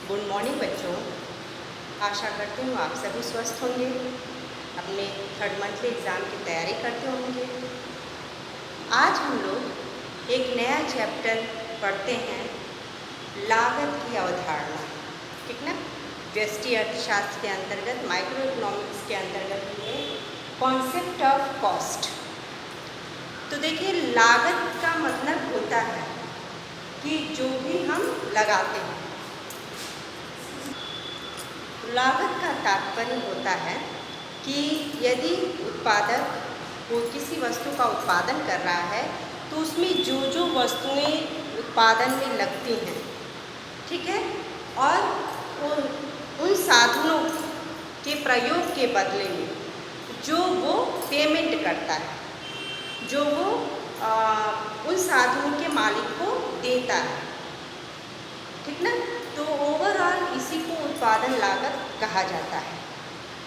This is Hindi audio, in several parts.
गुड मॉर्निंग बच्चों। आशा करती हूँ आप सभी स्वस्थ होंगे, अपने थर्ड मंथली एग्ज़ाम की तैयारी करते होंगे। आज हम लोग एक नया चैप्टर पढ़ते हैं, लागत की अवधारणा। ठीक ना? व्यष्टि अर्थशास्त्र के अंतर्गत, माइक्रो इकोनॉमिक्स के अंतर्गत ये कॉन्सेप्ट ऑफ कॉस्ट। तो देखिए, लागत का मतलब होता है कि जो भी हम लगाते हैं, लागत का तात्पर्य होता है कि यदि उत्पादक वो किसी वस्तु का उत्पादन कर रहा है तो उसमें जो जो वस्तुएं उत्पादन में लगती हैं, ठीक है, और उन साधनों के प्रयोग के बदले में जो वो पेमेंट करता है, जो वो उन साधनों के मालिक को देता है। ठीक ना? तो ओवरऑल इसी को उत्पादन लागत कहा जाता है।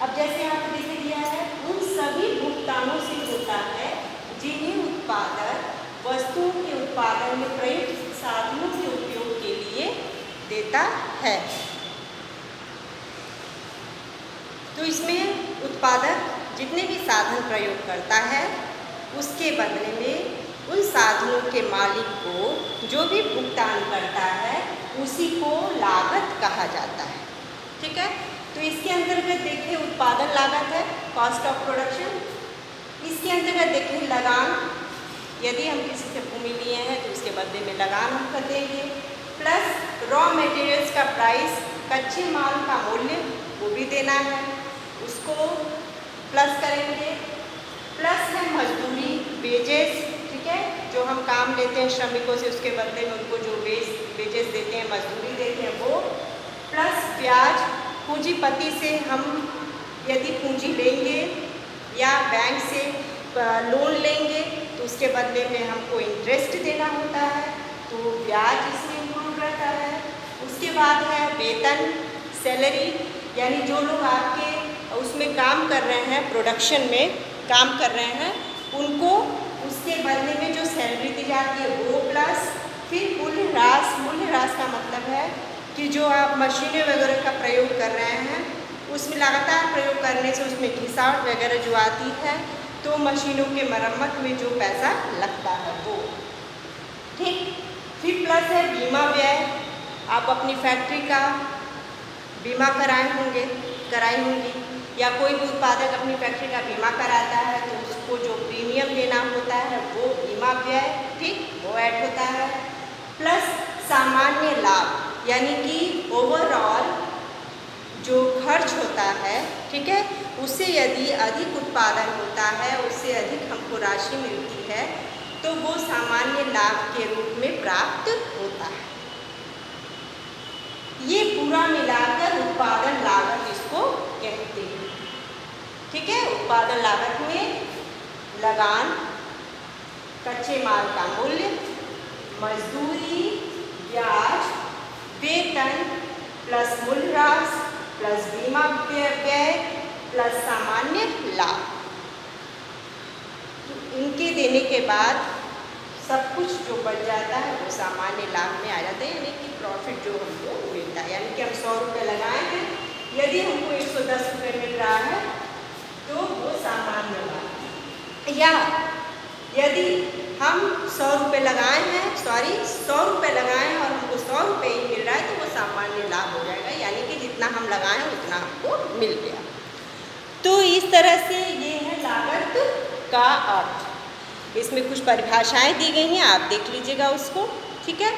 अब जैसे आपको देख दिया है, उन सभी भुगतानों से होता है जिन्हें उत्पादक वस्तुओं के उत्पादन में प्रयुक्त साधनों के उपयोग के लिए देता है। तो इसमें उत्पादक जितने भी साधन प्रयोग करता है उसके बदले में उन साधनों के मालिक को जो भी भुगतान करता है उसी को लागत कहा जाता है। ठीक है? तो इसके अंतर्गत देखिए उत्पादन लागत है, कॉस्ट ऑफ प्रोडक्शन। इसके अंतर्गत देखिए लगान, यदि हम किसी से भूमि लिए हैं तो उसके बदले में लगान हम कर देंगे, प्लस रॉ मटेरियल्स का प्राइस, कच्चे माल का मूल्य वो भी देना है, उसको प्लस करेंगे, प्लस है मजदूरी, वेजेस, ठीक है, जो हम काम लेते हैं श्रमिकों से उसके बदले में उनको जो वेजेस देते हैं, मजदूरी देते हैं वो, प्लस ब्याज, पूंजीपति से हम यदि पूंजी लेंगे या बैंक से लोन लेंगे तो उसके बदले में हमको इंटरेस्ट देना होता है, तो ब्याज इसमें इंक्लूड रहता है। उसके बाद है वेतन, सैलरी, यानी जो लोग आपके उसमें काम कर रहे हैं, प्रोडक्शन में काम कर रहे हैं, उनको उसके बदले में जो सैलरी दी जाती है वो, प्लस फिर मूल्यह्रास का मतलब है कि जो आप मशीनें वगैरह का प्रयोग कर रहे हैं उसमें लगातार प्रयोग करने से उसमें घिसावट वगैरह जो आती है तो मशीनों के मरम्मत में जो पैसा लगता है वो, ठीक। फिर प्लस है बीमा व्यय, आप अपनी फैक्ट्री का बीमा कराई होंगी या कोई भी उत्पादक अपनी फैक्ट्री का बीमा कराता है तो उसको जो प्रीमियम देना होता है वो बीमा व्यय, ठीक, वो ऐड होता है। प्लस सामान्य लाभ, यानी कि ओवरऑल जो खर्च होता है, ठीक है, उससे यदि अधिक उत्पादन होता है, उससे अधिक हमको राशि मिलती है तो वो सामान्य लाभ के रूप में प्राप्त होता है। ये पूरा मिलाकर उत्पादन लागत इसको कहते हैं। ठीक है? उत्पादन लागत में लगान, कच्चे माल का मूल्य, मजदूरी, ब्याज, वेतन, प्लस मूल्यह्रास, प्लस बीमा व्यय, प्लस सामान्य लाभ, इनके देने के बाद सब कुछ जो बच जाता है वो सामान्य लाभ में आ जाता है, यानी कि प्रॉफिट जो हमको मिलता है। यानी कि हम 100 रुपये लगाए हैं, यदि हमको 110 रुपये मिल रहा है तो वो सामान्य लाभ। या यदि हम 100 रुपये लगाए हैं, 100 रुपये लगाए हैं और हमको 100 रुपये ही मिल रहा है तो वो सामान्य लाभ हो जाएगा, यानी कि जितना हम लगाएं उतना हमको मिल गया। तो इस तरह से ये है लागत का अर्थ। इसमें कुछ परिभाषाएं दी गई हैं, आप देख लीजिएगा उसको, ठीक है।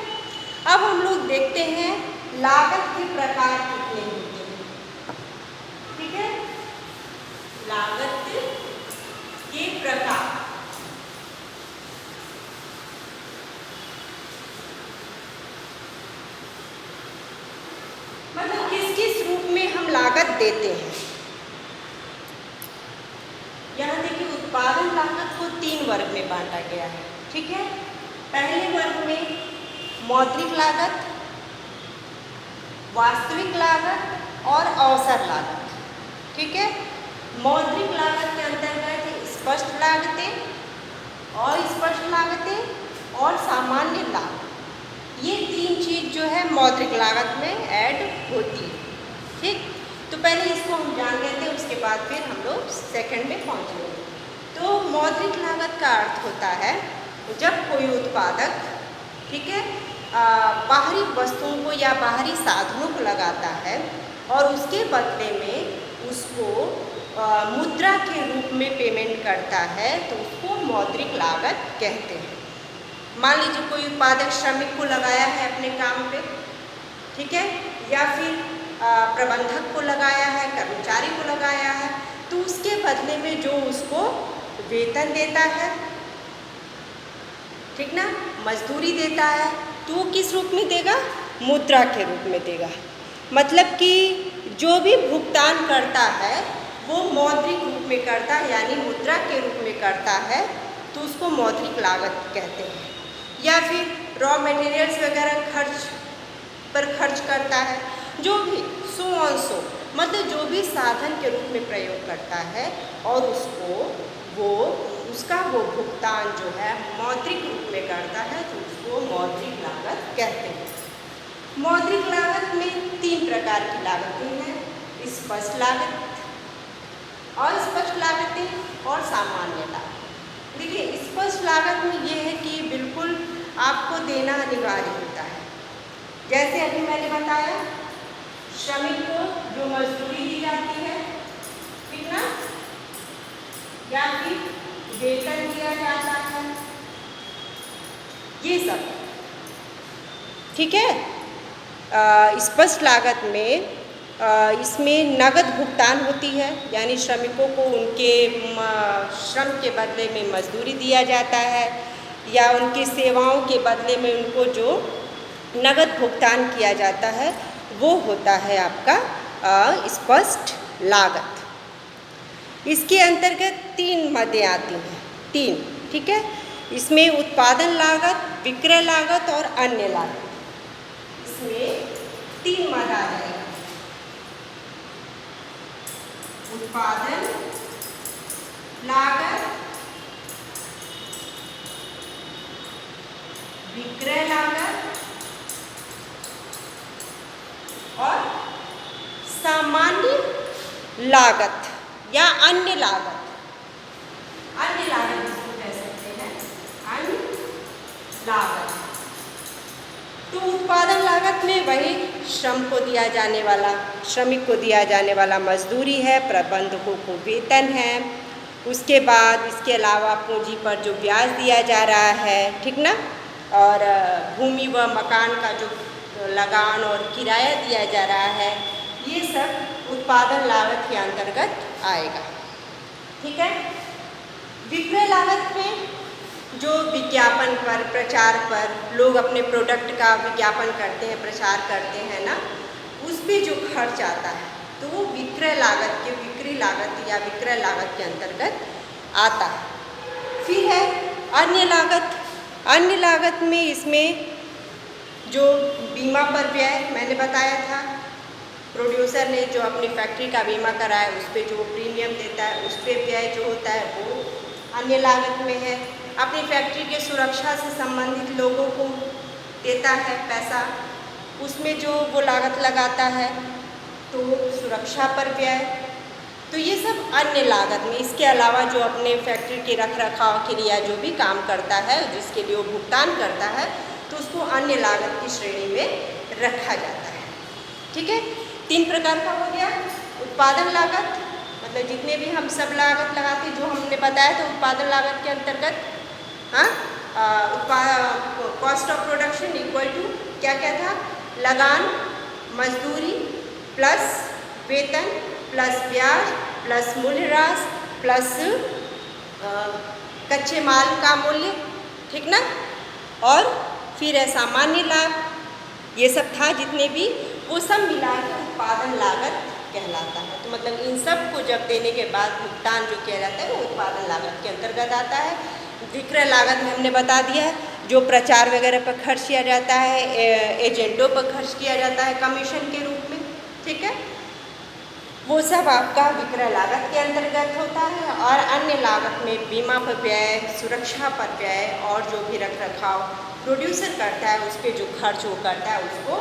अब हम लोग देखते हैं लागत के प्रकार कितने होते हैं, ठीक है। लागत के प्रकार, मतलब किस किस रूप में हम लागत देते हैं। यहाँ देखिए उत्पादन लागत को 3 वर्ग में बांटा गया है, ठीक है। पहले वर्ग में मौद्रिक लागत, वास्तविक लागत और अवसर लागत, ठीक है। मौद्रिक लागत के अंतर्गत स्पष्ट लागतें, अस्पष्ट लागतें और सामान्य लाभ, ये 3 चीज जो है मौद्रिक लागत में ऐड होती है। ठीक, तो पहले इसको हम जान लेते हैं, उसके बाद फिर हम लोग सेकंड में पहुँचेंगे। तो मौद्रिक लागत का अर्थ होता है जब कोई उत्पादक, ठीक है, बाहरी वस्तुओं को या बाहरी साधनों को लगाता है और उसके बदले में उसको मुद्रा के रूप में पेमेंट करता है, तो उसको मौद्रिक लागत कहते हैं। मान लीजिए कोई उत्पादक श्रमिक को लगाया है अपने काम पे, ठीक है, या फिर प्रबंधक को लगाया है, कर्मचारी को लगाया है, तो उसके बदले में जो उसको वेतन देता है, ठीक ना, मजदूरी देता है, तो वो किस रूप में देगा? मुद्रा के रूप में देगा। मतलब कि जो भी भुगतान करता है वो मौद्रिक रूप में करता है, यानी मुद्रा के रूप में करता है, तो उसको मौद्रिक लागत कहते हैं। या फिर रॉ मटेरियल्स वगैरह खर्च करता है, जो भी सो ऑन सो, मतलब जो भी साधन के रूप में प्रयोग करता है और उसका वो भुगतान जो है मौद्रिक रूप में करता है, तो उसको मौद्रिक लागत कहते हैं। मौद्रिक लागत में 3 प्रकार की लागतें हैं: स्पष्ट लागत, अस्पष्ट लागतें और सामान्य लागत। देखिए, स्पष्ट लागत में ये है कि बिल्कुल आपको देना अनिवार्य होता है। जैसे अभी मैंने बताया, श्रमिक को जो मजदूरी दी जाती है, ठीक ना, या फिर वेतन दिया जाता है, ये सब, ठीक है। स्पष्ट लागत में इसमें नगद भुगतान होती है, यानी श्रमिकों को उनके श्रम के बदले में मजदूरी दिया जाता है या उनकी सेवाओं के बदले में उनको जो नगद भुगतान किया जाता है, वो होता है आपका स्पष्ट लागत। इसके अंतर्गत 3 मदें आती हैं, 3, ठीक है। इसमें उत्पादन लागत, विक्रय लागत और अन्य लागत, इसमें 3 मद आ जाएगा। उत्पादन लागत, विक्रय लागत और सामान्य लागत या अन्य लागत। अन्य लागत इसको कह सकते हैं, अन्य लागत। तो उत्पादन लागत में वही श्रम को दिया जाने वाला, श्रमिक को दिया जाने वाला मजदूरी है, प्रबंधकों को वेतन है, उसके बाद इसके अलावा पूंजी पर जो ब्याज दिया जा रहा है, ठीक ना, और भूमि व मकान का जो लगान और किराया दिया जा रहा है, ये सब उत्पादन लागत के अंतर्गत आएगा, ठीक है। विक्रय लागत में जो विज्ञापन पर, प्रचार पर लोग अपने प्रोडक्ट का विज्ञापन करते हैं, प्रचार करते हैं ना, उस पर जो खर्च आता है, तो वो विक्रय लागत के, बिक्री लागत या विक्रय लागत के अंतर्गत आता है। फिर है अन्य लागत। अन्य लागत में इसमें जो बीमा पर व्यय मैंने बताया था, प्रोड्यूसर ने जो अपनी फैक्ट्री का बीमा कराया, उस पर जो प्रीमियम देता है, उस पर व्यय जो होता है वो अन्य लागत में है। अपनी फैक्ट्री के सुरक्षा से संबंधित लोगों को देता है पैसा, उसमें जो वो लागत लगाता है, तो सुरक्षा पर व्यय, तो ये सब अन्य लागत में। इसके अलावा जो अपने फैक्ट्री के रख रखाव के लिए जो भी काम करता है, जिसके लिए वो भुगतान करता है, तो उसको अन्य लागत की श्रेणी में रखा जाता है, ठीक है। 3 प्रकार का हो गया। उत्पादन लागत, मतलब जितने भी हम सब लागत लगाते हैं, जो हमने बताया था उत्पादन लागत के अंतर्गत, हाँ, cost of production equal to क्या क्या था? लगान, मजदूरी प्लस वेतन प्लस ब्याज प्लस मूल्यह्रास प्लस कच्चे माल का मूल्य, ठीक ना, और फिर है सामान्य लाभ। ये सब था जितने भी, वो सब मिला के उत्पादन लागत कहलाता है। तो मतलब इन सब को जब देने के बाद भुगतान जो किया जाता है वो उत्पादन लागत के अंतर्गत आता है। विक्रय लागत में हमने बता दिया है, जो प्रचार वगैरह पर खर्च किया जाता है, एजेंटों पर खर्च किया जाता है कमीशन के रूप में, ठीक है, वो सब आपका विक्रय लागत के अंतर्गत होता है। और अन्य लागत में बीमा पर व्यय, सुरक्षा पर व्यय और जो भी रख रखाव प्रोड्यूसर करता है उस पर जो खर्च वो करता है उसको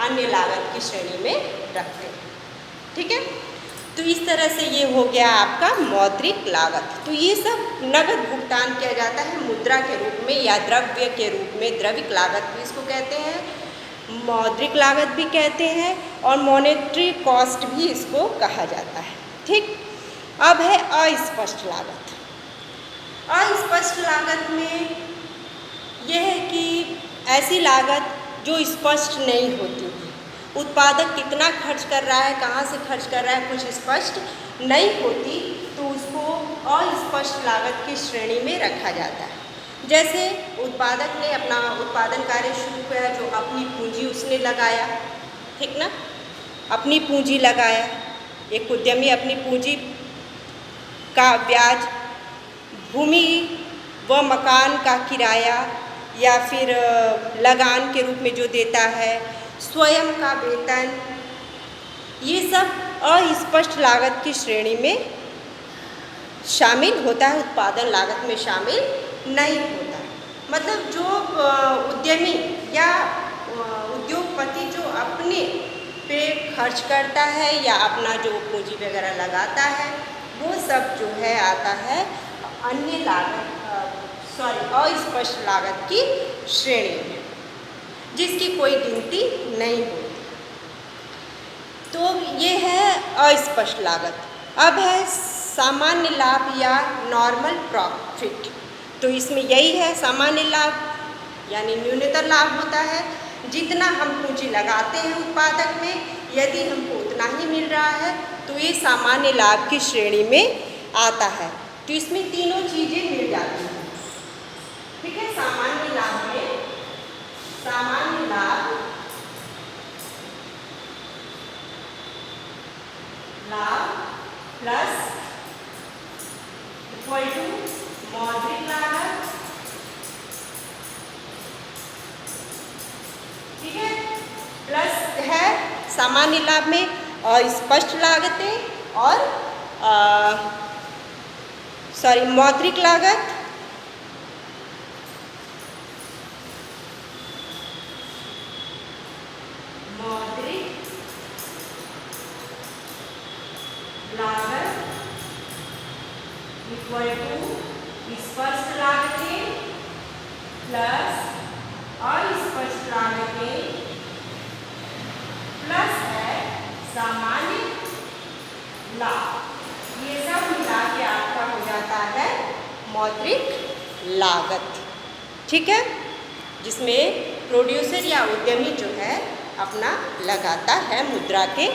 अन्य लागत की श्रेणी में रखते हैं। ठीक है, तो इस तरह से ये हो गया आपका मौद्रिक लागत। तो ये सब नगद भुगतान किया जाता है मुद्रा के रूप में या द्रव्य के रूप में। द्रविक लागत भी इसको कहते हैं, मौद्रिक लागत भी कहते हैं और मॉनेटरी कॉस्ट भी इसको कहा जाता है। ठीक, अब है अस्पष्ट लागत। अस्पष्ट लागत में यह है कि ऐसी लागत जो स्पष्ट नहीं होती है। उत्पादक कितना खर्च कर रहा है, कहाँ से खर्च कर रहा है, कुछ स्पष्ट नहीं होती, तो उसको अस्पष्ट लागत की श्रेणी में रखा जाता है। जैसे उत्पादक ने अपना उत्पादन कार्य शुरू किया, जो अपनी पूंजी उसने लगाया, ठीक ना, अपनी पूंजी लगाया। एक उद्यमी अपनी पूंजी का ब्याज, भूमि व मकान का किराया या फिर लगान के रूप में जो देता है, स्वयं का वेतन, ये सब अस्पष्ट लागत की श्रेणी में शामिल होता है, उत्पादन लागत में शामिल नहीं होता। मतलब जो उद्यमी या उद्योगपति जो अपने पे खर्च करता है या अपना जो पूंजी वगैरह लगाता है, वो सब जो है आता है अन्य लागत अस्पष्ट लागत की श्रेणी में, जिसकी कोई गिनती नहीं होती। तो ये है अस्पष्ट लागत। अब है सामान्य लाभ या नॉर्मल प्रॉफिट। तो इसमें यही है, सामान्य लाभ यानी न्यूनतम लाभ होता है। जितना हम पूंजी लगाते हैं उत्पादक में, यदि हमको उतना ही मिल रहा है तो ये सामान्य लाभ की श्रेणी में आता है। तो इसमें तीनों चीज़ें मिल जाती हैं। ठीक है, सामान्य लाभ में सामान्य लाभ प्लस इक्वल टू मौद्रिक लागत। ठीक है, प्लस है सामान्य लाभ में अस्पष्ट लागतें और मौद्रिक लागत लागत इक्वल टू स्पष्ट लागतें प्लस अस्पष्ट लागतें प्लस है सामान्य लाभ। ये सब मिला के आपका हो जाता है मौद्रिक लागत। ठीक है, जिसमें प्रोड्यूसर या उद्यमी जो है अपना लगाता है मुद्रा के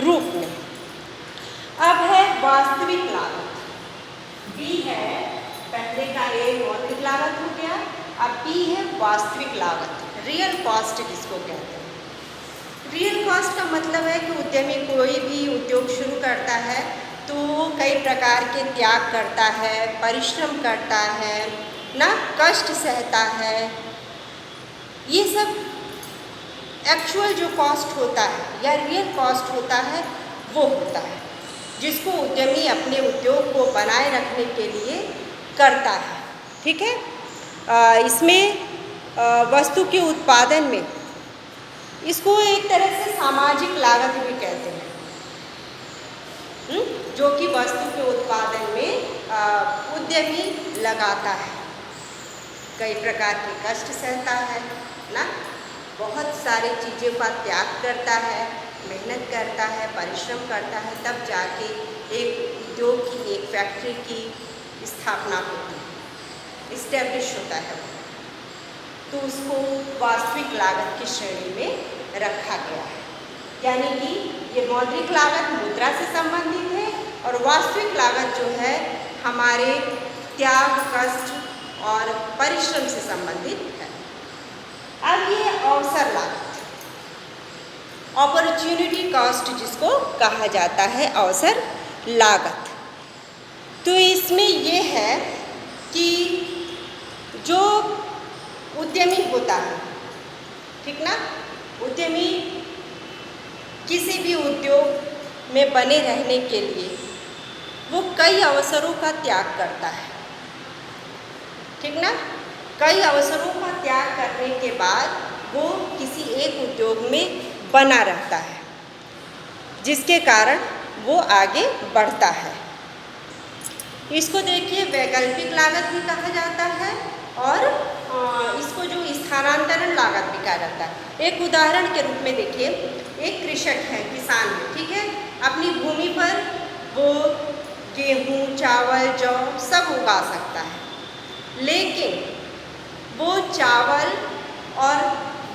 रूप में। अब है वास्तविक लागत। बी है, पहले का ए मौद्रिक लागत हो गया, अब बी है वास्तविक लागत, रियल कॉस्ट जिसको कहते हैं। रियल कॉस्ट का मतलब है कि उद्यमी कोई भी उद्योग शुरू करता है तो कई प्रकार के त्याग करता है, परिश्रम करता है ना, कष्ट सहता है। ये सब एक्चुअल जो कॉस्ट होता है या रियल कॉस्ट होता है वो होता है, जिसको उद्यमी अपने उद्योग को बनाए रखने के लिए करता है। ठीक है, इसमें वस्तु के उत्पादन में इसको एक तरह से सामाजिक लागत भी कहते हैं, जो कि वस्तु के उत्पादन में उद्यमी लगाता है, कई प्रकार के कष्ट सहता है ना, बहुत सारी चीज़ों का त्याग करता है, मेहनत करता है, परिश्रम करता है, तब जाके एक उद्योग की, एक फैक्ट्री की स्थापना होती है, इस्टेब्लिश होता है। तो उसको वास्तविक लागत की श्रेणी में रखा गया है। यानी कि ये मौद्रिक लागत मुद्रा से संबंधित है और वास्तविक लागत जो है हमारे त्याग, कष्ट और परिश्रम से संबंधित है। अब ये अवसर लागत, अपॉर्चुनिटी कॉस्ट जिसको कहा जाता है, अवसर लागत। तो इसमें ये है कि जो उद्यमी होता है, ठीक ना, उद्यमी किसी भी उद्योग में बने रहने के लिए वो कई अवसरों का त्याग करता है, ठीक ना, कई अवसरों का त्याग करने के बाद वो किसी एक उद्योग में बना रहता है, जिसके कारण वो आगे बढ़ता है। इसको देखिए वैकल्पिक लागत भी कहा जाता है और इसको जो स्थानांतरण लागत भी कहा जाता है। एक उदाहरण के रूप में देखिए, एक कृषक है, किसान है, ठीक है, अपनी भूमि पर वो गेहूँ, चावल, जौ सब उगा सकता है, लेकिन वो चावल और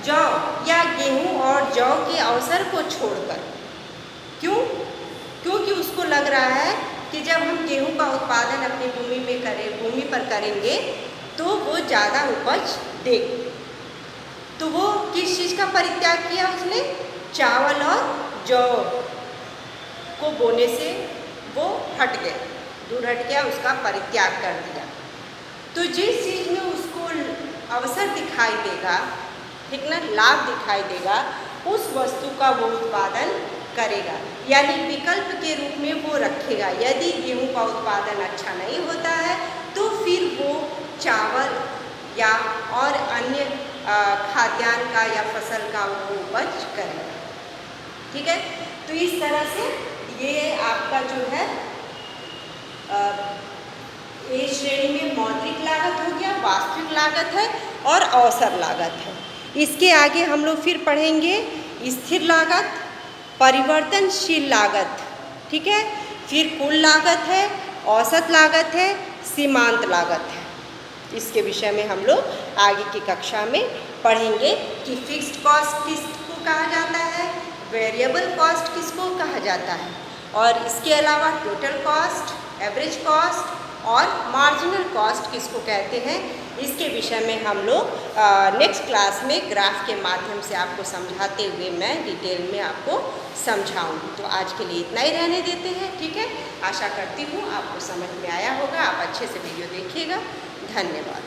जौ या गेहूँ और जौ के अवसर को छोड़कर, क्योंकि उसको लग रहा है कि जब हम गेहूँ का उत्पादन अपनी भूमि पर करेंगे तो वो ज़्यादा उपज देगी, तो वो किस चीज़ का परित्याग किया उसने? चावल और जौ को बोने से वो हट गया, दूर हट गया, उसका परित्याग कर दिया। तो जिस चीज़ में उसको अवसर दिखाई देगा, ठीक ना, लाभ दिखाई देगा, उस वस्तु का वो उत्पादन करेगा, यानी विकल्प के रूप में वो रखेगा। यदि गेहूं का उत्पादन अच्छा नहीं होता है तो फिर वो चावल या और अन्य खाद्यान्न का या फसल का वो उपज करेगा, ठीक है। तो इस तरह से ये आपका जो है ए श्रेणी में मौद्रिक लागत हो गया, वास्तविक लागत है और अवसर लागत है। इसके आगे हम लोग फिर पढ़ेंगे स्थिर लागत, परिवर्तनशील लागत, ठीक है, फिर कुल लागत है, औसत लागत है, सीमांत लागत है। इसके विषय में हम लोग आगे की कक्षा में पढ़ेंगे कि फिक्स्ड कॉस्ट किसको कहा जाता है, वेरिएबल कॉस्ट किसको कहा जाता है, और इसके अलावा टोटल कॉस्ट, एवरेज कॉस्ट और मार्जिनल कॉस्ट किसको कहते हैं। इसके विषय में हम लोग नेक्स्ट क्लास में ग्राफ के माध्यम से आपको समझाते हुए मैं डिटेल में आपको समझाऊंगी। तो आज के लिए इतना ही रहने देते हैं, ठीक है। आशा करती हूँ आपको समझ में आया होगा, आप अच्छे से वीडियो देखिएगा। धन्यवाद।